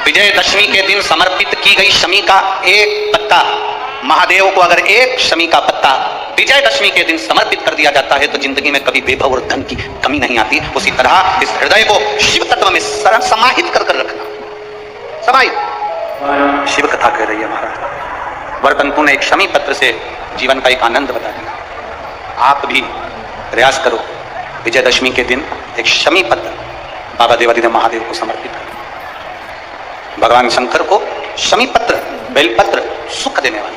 विजयदशमी के दिन समर्पित की गई शमी का एक पत्ता, महादेव को अगर एक शमी का पत्ता विजयदशमी के दिन समर्पित कर दिया जाता है तो जिंदगी में कभी वैभव और धन की कमी नहीं आती। उसी तरह इस हृदय को शिव तत्व में समाहित कर रखना। समाहित शिव कथा कह रही है महाराज। वरतंतु ने एक शमी पत्र से जीवन का एक आनंद बता दिया। आप भी प्रयास करो, विजयदशमी के दिन एक शमी पत्र बाबा देवादिदेव महादेव को समर्पित करो। भगवान शंकर को शमी पत्र, बेलपत्र सुख देने वाले।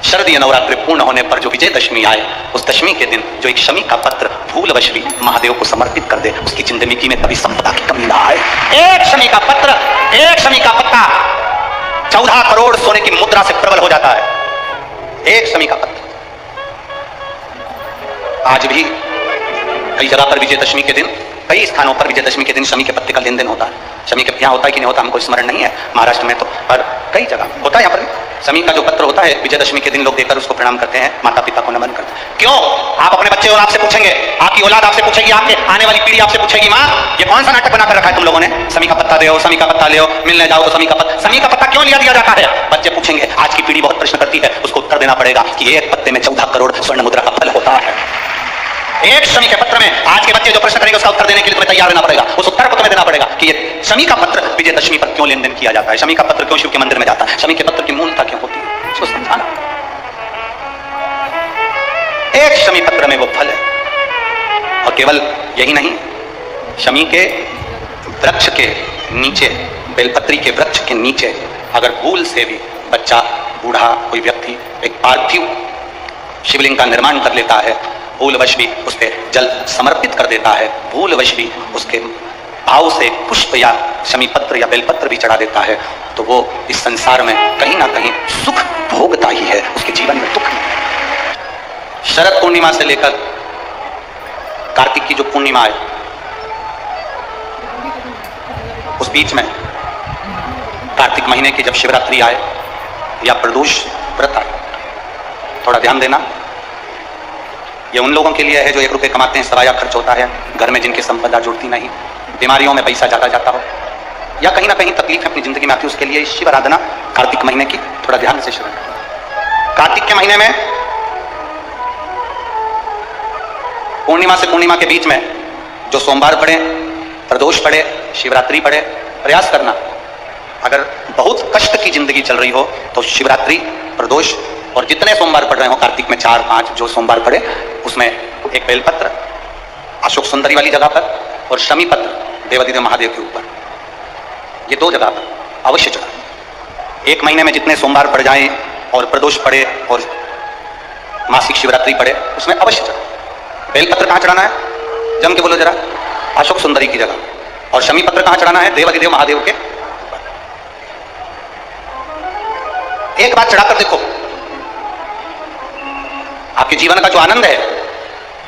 शरदीय नवरात्रि पूर्ण होने पर जो विजयदशमी आए, उस दशमी के दिन जो एक शमी का पत्र भूलवश भी महादेव को समर्पित कर दे, उसकी जिंदगी में कभी संपदा की कमी ना आए। एक शमी का पत्र, एक शमी का पत्ता 14 करोड़ सोने की मुद्रा से प्रबल हो जाता है। एक शमी का पत्र। आज भी कई जगह पर विजयदशमी के दिन, कई स्थानों पर विजयदशमी के दिन शमी के पत्ते का लेन देन होता है। शमी के यहाँ होता है कि नहीं होता हमको स्मरण नहीं है, महाराष्ट्र में तो, पर कई जगह होता है। यहाँ पर शमी का जो पत्र होता है विजयदशमी के दिन लोग देकर उसको प्रणाम करते हैं, माता पिता को नमन करते हैं। क्यों? आप अपने बच्चे और आपसे पूछेंगे, आपकी औलाद आपसे पूछेगी, आपके आने वाली पीढ़ी आपसे पूछेगी, माँ ये कौन सा नाटक बनाकर रखा है तुम लोगों ने? शमी का पत्ता दो, शमी का पत्ता ले, मिलने जाओ तो शमी का पत्ता क्यों लिया दिया जाता है? बच्चे पूछेंगे। आज की पीढ़ी बहुत प्रश्न करती है, उसको उत्तर देना पड़ेगा कि एक पत्ते में 14 करोड़ स्वर्ण मुद्रा का फल होता है। एक शमी के पत्र में आज के बच्चे जो प्रश्न करेंगे उसका उत्तर देने के लिए तुम्हें तैयार रहना पड़ेगा। उस उत्तर को तुम्हें देना पड़ेगा कि ये शमी का पत्र विजयदशमी पर क्यों लेन देन किया जाता है, शमी का पत्र क्यों शिव के मंदिर में जाता है, शमी के पत्र की मूलता क्यों होती है, इसको समझाना। एक शमी पत्र में वो फल है। और केवल यही नहीं, शमी के वृक्ष के नीचे, बेलपत्री के वृक्ष के नीचे अगर भूल से भी बच्चा, बूढ़ा, कोई व्यक्ति एक पार्थिव शिवलिंग का निर्माण कर लेता है, भूलवश भी उस पर जल समर्पित कर देता है, भूलवश भी उसके भाव से पुष्प या शमी पत्र या बेलपत्र भी चढ़ा देता है, तो वो इस संसार में कहीं ना कहीं सुख भोगता ही है, उसके जीवन में दुख नहीं। शरद पूर्णिमा से लेकर कार्तिक की जो पूर्णिमा है, उस बीच में कार्तिक महीने की जब शिवरात्रि आए या प्रदोष व्रत आए, थोड़ा ध्यान देना। ये उन लोगों के लिए है जो 1 रुपये कमाते हैं, सराया खर्च होता है, घर में जिनकी संपदा जुड़ती नहीं, बीमारियों में पैसा ज्यादा जाता हो, या कहीं ना कहीं तकलीफ अपनी जिंदगी में आती है, उसके लिए शिव आराधना कार्तिक महीने की थोड़ा ध्यान से शुरू करें। कार्तिक के महीने में पूर्णिमा से पूर्णिमा के बीच में जो सोमवार पड़े, प्रदोष पड़े, शिवरात्रि पड़े, प्रयास करना। अगर बहुत कष्ट की जिंदगी चल रही हो तो शिवरात्रि, प्रदोष और जितने सोमवार पड़ रहे हो कार्तिक में 4-5 जो सोमवार पड़े, उसमें एक बेलपत्र अशोक सुंदरी वाली जगह पर और शमी पत्र देवादिदेव महादेव के ऊपर, ये 2 जगह पर अवश्य चढ़ाएं। एक महीने में जितने सोमवार पड़ जाएं और प्रदोष पड़े और मासिक शिवरात्रि पड़े, उसमें अवश्य चढ़ाएं। बेलपत्र कहाँ चढ़ाना है? जम के बोलो जरा। अशोक सुंदरी की जगह। और शमी पत्र कहाँ चढ़ाना है? देवादिदेव महादेव के। एक बात चढ़ाकर देखो, आपके जीवन का जो आनंद है,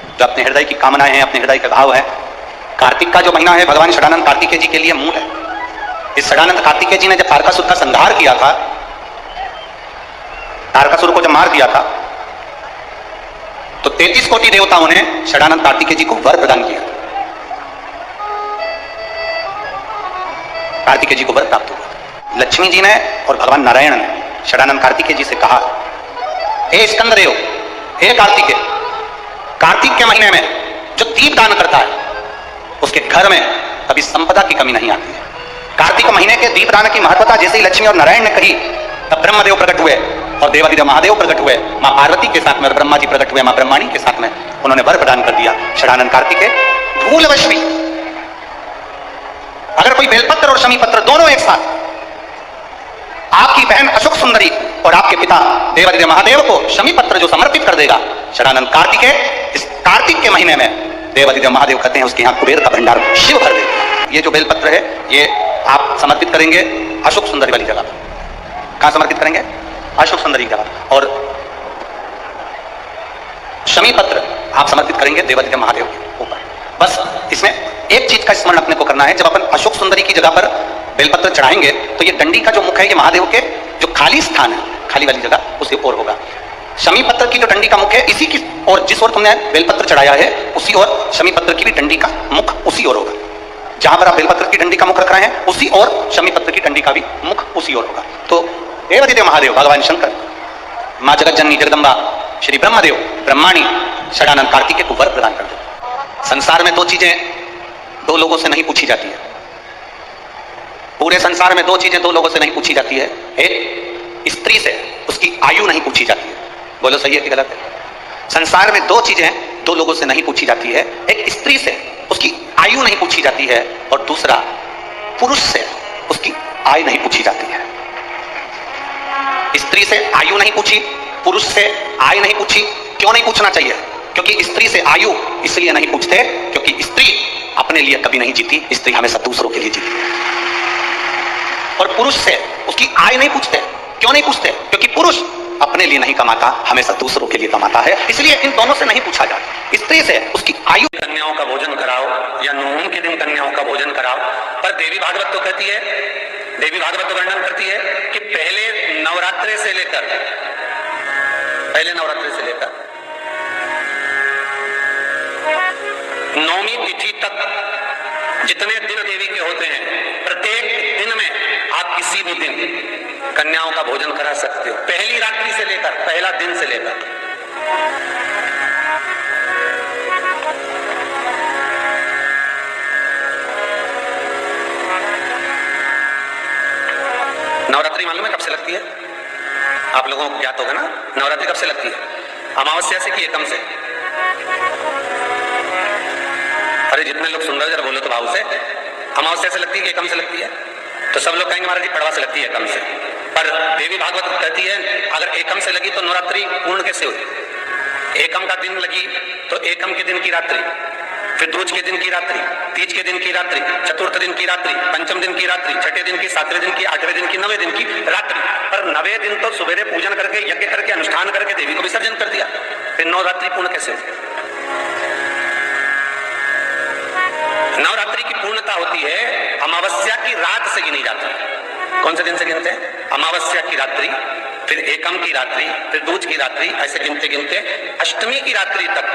जो अपने हृदय की कामनाएं हैं, अपने हृदय का भाव है, कार्तिक का जो महीना है भगवान षडानंद कार्तिकेय जी के लिए मूल है। इस षडानंद कार्तिकेय जी ने जब तारकासुर का संहार किया था, तारकासुर को जब मार दिया था, तो 33 कोटि देवताओं ने षडानंद कार्तिकेय जी को वर प्रदान किया। कार्तिकेय जी को वर प्राप्त हुआ। लक्ष्मी जी ने और भगवान नारायण ने षडानंद कार्तिकेय जी से कहा, हे स्कंददेव, हे कार्तिकेय, कार्तिक के महीने में जो दीप दान करता है उसके घर में कभी संपदा की कमी नहीं आती है। कार्तिक महीने के दीप दान की महत्वता जैसे ही लक्ष्मी और नारायण ने कही, तब ब्रह्मदेव प्रकट हुए और देवादिदेव महादेव प्रकट हुए, मां पार्वती के साथ में, और ब्रह्मा जी प्रकट हुए मां ब्रह्माणी के साथ में। उन्होंने वर प्रदान कर दिया। षडानंद कार्तिकेय भूलवश भी अगर कोई बेलपत्र और शमी पत्र दोनों एक साथ आपकी बहन अशोक सुंदरी और आपके पिता देवादिदेव महादेव को शमी पत्र जो समर्पित कर देगा, षडानंद कार्तिकेय, इस कार्तिक के महीने में देवादिदेव महादेव कहते हैं उसके यहाँ कुबेर का भंडार शिव भर देगा। ये जो बेलपत्र है ये आप समर्पित करेंगे अशोक सुंदरी वाली जगह पर। कहां समर्पित करेंगे? अशोक सुंदरी जगह। और शमी पत्र आप समर्पित करेंगे देवादिदेव महादेव के ऊपर। बस इसमें एक चीज का स्मरण अपने को करना है, जब अपन अशोक सुंदरी की जगह पर बेलपत्र चढ़ाएंगे तो ये डंडी का जो मुख है ये महादेव के जो खाली स्थान है, खाली वाली जगह उसी ओर होगा। शमी पत्र की जो डंडी का मुख है इसी की और जिस ओर तुमने बेलपत्र चढ़ाया है उसी ओर शमी पत्र की भी डंडी का मुख उसी ओर होगा। जहां पर आप बेलपत्र की डंडी का मुख रख रहे हैं उसी और शमी पत्र की डंडी का भी मुख उसी ओर होगा। तो देवाधिदेव महादेव भगवान शंकर, मां जगत जननी जगदम्बा श्री ब्रह्मदेव ब्रह्माणी षडानंद कार्तिकेय को वर प्रदान कर दो। संसार में दो चीजें दो लोगों से नहीं पूछी जाती है, पूरे संसार में दो चीजें दो लोगों से नहीं पूछी जाती है। एक, स्त्री से उसकी आयु नहीं पूछी जाती है। बोलो सही है कि गलत है? संसार में दो चीजें दो लोगों से नहीं पूछी जाती है, एक स्त्री से उसकी आयु नहीं पूछी जाती है और दूसरा पुरुष से उसकी आय नहीं पूछी जाती है। स्त्री से आयु नहीं पूछी, पुरुष से आय नहीं पूछी। क्यों नहीं पूछना चाहिए? क्योंकि स्त्री से आयु इसलिए नहीं पूछते क्योंकि स्त्री अपने लिए कभी नहीं जीती, स्त्री हमेशा दूसरों के लिए जीती है। और पुरुष से उसकी आय नहीं पूछते। क्यों नहीं पूछते? क्योंकि पुरुष अपने लिए नहीं कमाता, हमेशा दूसरों के लिए कमाता है, इसलिए इन दोनों से नहीं पूछा जाता। स्त्री से उसकी आयु, कन्याओं का भोजन कराओ या नवमी के दिन कन्याओं का भोजन कराओ। पर देवी भागवत तो कहती है, देवी भागवत तो वर्णन करती है कि पहले नवरात्रे से लेकर नौमी तिथि तक जितने दिन देवी के होते हैं, प्रत्येक दिन में आप किसी भी दिन कन्याओं का भोजन करा सकते हो, पहली रात्रि से लेकर, पहला दिन से लेकर। नवरात्रि मालूम है कब से लगती है? आप लोगों को ज्ञात होगा ना, नवरात्रि कब से लगती है? अमावस्या से कि एकम से? अरे जितने लोग सुन रहे हैं जरा बोलो तो भाव से। अमावस्या से लगती है कि एकम से लगती है? तो सब लोग कहेंगे महाराज जी पड़वा से लगती है, एकम से। पर देवी भागवत कहती है अगर एकम से लगी तो नवरात्रि पूर्ण कैसे हुई? एकम का दिन लगी तो एकम के दिन की रात्रि, फिर दूज के दिन की रात्रि, तीज के दिन की रात्रि, चतुर्थ दिन की रात्रि, पंचम दिन की रात्रि, छठे दिन की, सातवें दिन की, आठवें दिन की, नवे दिन की रात्रि। पर नवे दिन तो सुबेरे पूजन करके, यज्ञ करके, अनुष्ठान करके देवी को विसर्जन कर दिया, फिर नवरात्रि पूर्ण कैसे हुई? नवरात्रि की पूर्णता होती है अमावस्या की रात से गिनी जाती है। कौन से दिन से गिनते हैं? अमावस्या की रात्रि, फिर एकम की रात्रि, फिर दूज की रात्रि, ऐसे गिनते गिनते अष्टमी की रात्रि तक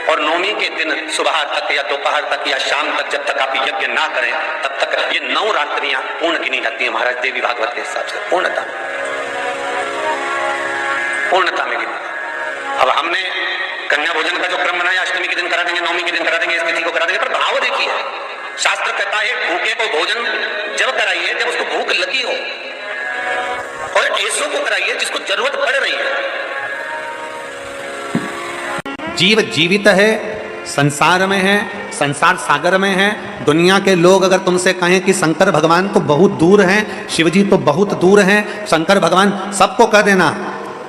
और नौमी के दिन सुबह तक या दोपहर तक या शाम तक, जब तक आप यज्ञ ना करें तब तक ये 9 रात्रियां पूर्ण गिनी जाती है महाराज देवी भागवत के हिसाब से। पूर्णता में गिनी। अब हमने कन्या भोजन का जो क्रम बनाया, अष्टमी के दिन करा देंगे, नौमी के दिन करा देंगे, इस तिथि को करा देंगे, पर भाव देखिए शास्त्र कहता है भूखे को भोजन जब कराइए जब उसको भूख लगी हो, और ऐसों को कराइए जिसको जरूरत पड़ रही है। जीव जीवित है, संसार में है, संसार सागर में है। दुनिया के लोग अगर तुमसे कहें कि शंकर भगवान तो बहुत दूर हैं, शिवजी तो बहुत दूर हैं, शंकर भगवान, सबको कह देना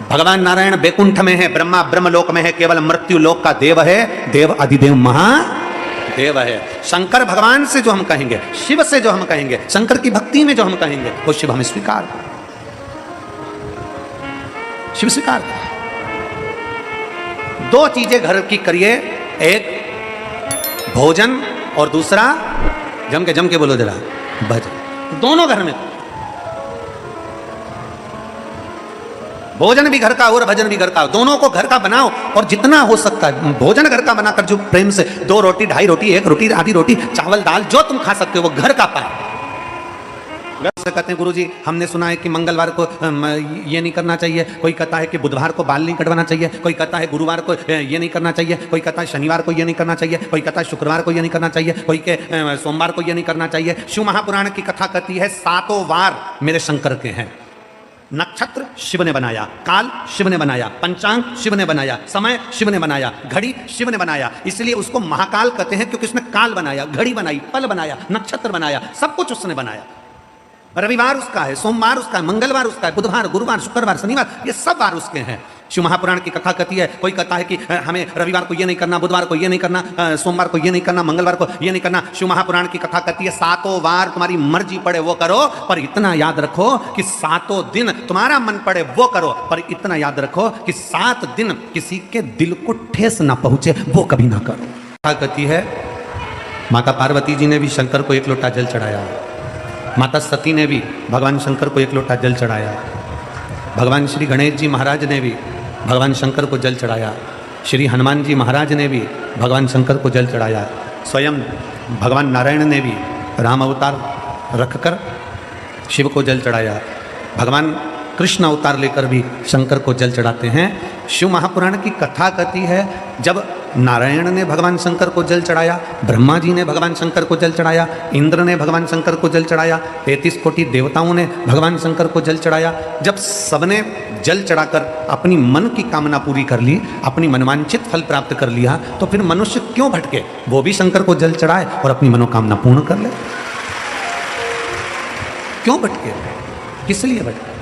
भगवान नारायण बैकुंठ में है, ब्रह्मा ब्रह्मलोक में है, केवल मृत्यु लोक का देव है, देव अधिदेव महादेव है। शंकर भगवान से जो हम कहेंगे, शिव से जो हम कहेंगे, शंकर की भक्ति में जो हम कहेंगे, वो शिव हमें स्वीकार, शिव स्वीकार। 2 चीजें घर की करिए, एक भोजन और दूसरा जम के बोलो जरा भजन। दोनों घर में, भोजन भी घर का और भजन भी घर का, दोनों को घर का बनाओ। और जितना हो सकता है भोजन घर का बनाकर जो प्रेम से 2 रोटी, 2.5 रोटी, 1 रोटी, आधी रोटी, चावल दाल जो तुम खा सकते हो वो घर का पाए। से कहते हैं गुरुजी हमने सुना है कि मंगलवार को ये नहीं करना चाहिए, कोई कहता है कि बुधवार को बाल नहीं कटवाना चाहिए, कोई कहता है गुरुवार को ये नहीं करना चाहिए, कोई कहता है शनिवार को ये नहीं करना चाहिए, कोई कहता है शुक्रवार को ये नहीं करना चाहिए, कोई के सोमवार को ये नहीं करना चाहिए। शिव महापुराण की कथा कहती है 7 वार मेरे शंकर के हैं। नक्षत्र शिव ने बनाया, काल शिव ने बनाया, पंचांग शिव ने बनाया, समय शिव ने बनाया, घड़ी शिव ने बनाया, इसलिए उसको महाकाल कहते हैं क्योंकि उसने काल बनाया, घड़ी बनाई, पल बनाया, नक्षत्र बनाया, सब कुछ उसने बनाया। रविवार उसका है, सोमवार उसका है, मंगलवार उसका है, बुधवार, गुरुवार, शुक्रवार, शनिवार, ये सब वार उसके हैं। शिव महापुराण की कथा कहती है, कोई कहता है कि हमें रविवार को ये नहीं करना, बुधवार को ये नहीं करना, सोमवार को ये नहीं करना, मंगलवार को ये नहीं करना। शिव महापुराण की कथा कहती है 7 वार तुम्हारी मर्जी पड़े वो करो, पर इतना याद रखो कि 7 दिन तुम्हारा मन पड़े वो करो, पर इतना याद रखो कि 7 दिन किसी के दिल को ठेस ना पहुंचे वो कभी ना करो। कथा कहती है माता पार्वती जी ने भी शंकर को 1 लोटा जल चढ़ाया, माता सती ने भी भगवान शंकर को 1 लोटा जल चढ़ाया, भगवान श्री गणेश जी महाराज ने भी भगवान शंकर को जल चढ़ाया, श्री हनुमान जी महाराज ने भी भगवान शंकर को जल चढ़ाया, स्वयं भगवान नारायण ने भी राम अवतार रखकर शिव को जल चढ़ाया, भगवान कृष्ण अवतार लेकर भी शंकर को जल चढ़ाते हैं। शिव महापुराण की कथा कहती है जब नारायण ने भगवान शंकर को जल चढ़ाया, ब्रह्मा जी ने भगवान शंकर को जल चढ़ाया, इंद्र ने भगवान शंकर को जल चढ़ाया, 33 कोटि देवताओं ने भगवान शंकर को जल चढ़ाया। जब सबने जल चढ़ाकर अपनी मन की कामना पूरी कर ली, अपनी मनवांछित फल प्राप्त कर लिया, तो फिर मनुष्य क्यों भटके? वो भी शंकर को जल चढ़ाए और अपनी मनोकामना पूर्ण कर ले। क्यों भटके? किस लिए भटके?